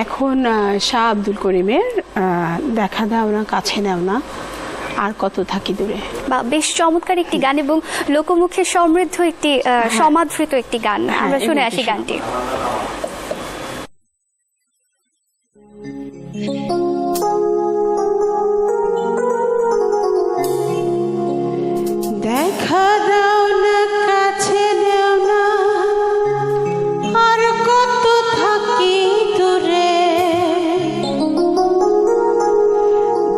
এখন শাহ আব্দুল করিমের দেখা দাও না কাছে নাও না আর কত থাকি দূরে। বা বেশ চমৎকার একটি গান এবং লোকমুখে সমৃদ্ধ একটি সমাদৃত একটি গান। আমরা শুনে আসি গানটি। দেখা দাও না কাছে নাও না আর কত থাকি দূরে,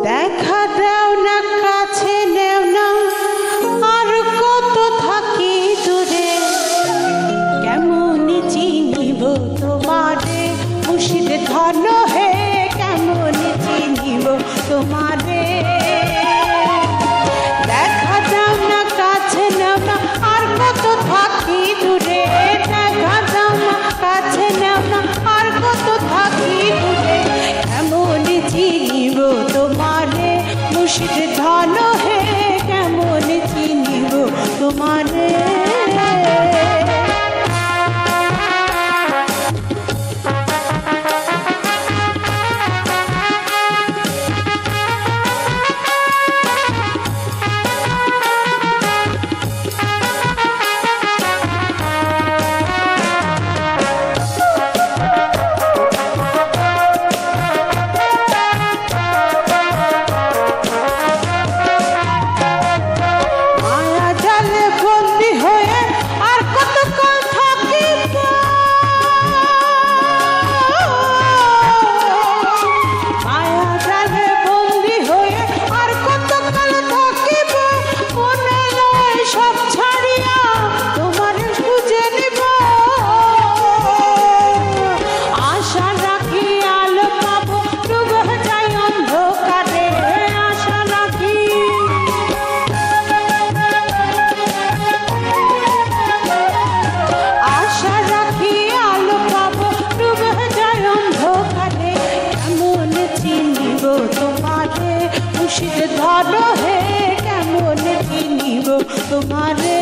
দেখা দাও না কাছে নাও না আর কত থাকি দূরে, কেমন চিনিব তোমারে মুর্শিদ ধন হে, কেমন চিনিব তোমারে, দেখা দাও না কাছে নাও না আর কত থাকি দূরে, দেখা দাও না কাছে নাও না আর কত থাকি দূরে, কেমন চিনিব তোমারে মুর্শিদ ধন হে, কেমন চিনিব তোমারে। ধরো হে, কেমন চিনিব তোমারে।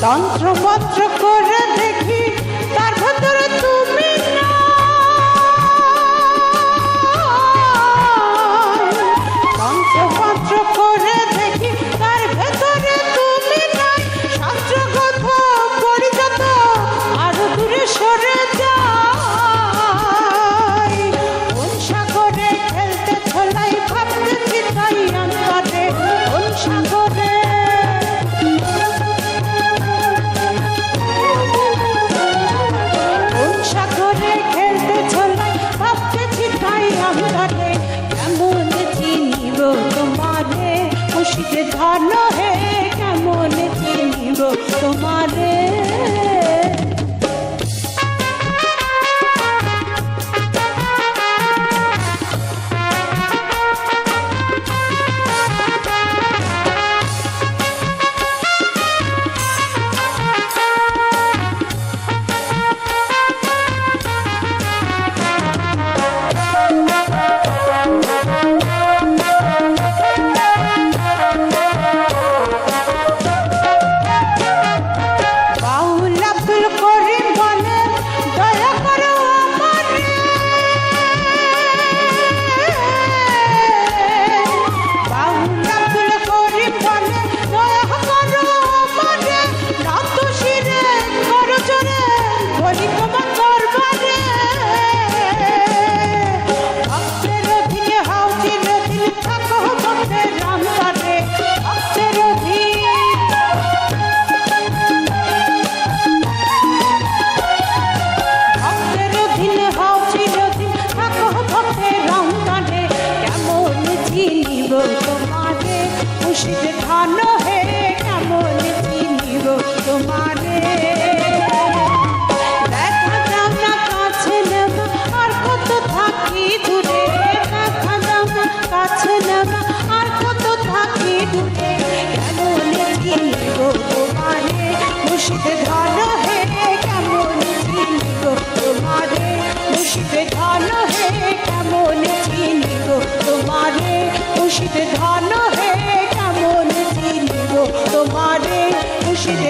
তন্ত্র মন্ত্র করে দেখি তার ভেতরে তুমি না, তন্ত্র মন্ত্র করে দেখি তার ভেতরে তুমি নাই, শাস্ত্র কথা পড়ি যত আরো দূরে সরে যাই, কোন সাগরে খেলতে ছলাই ভাবতে চিতাই অন্তরে, কোন সাগরে কেমন চিনিব তোমারে মুর্শিদ ধন হে, কেমন চিনিব তোমারে। মুর্শিদ ধন হে কেমন চিনি গো তোমারে মুর্শিদ ধন হে কেমন চিনি গো তোমারে মুর্শিদ ধন হে কেমন চিনি গো তোমারে মুর্শিদ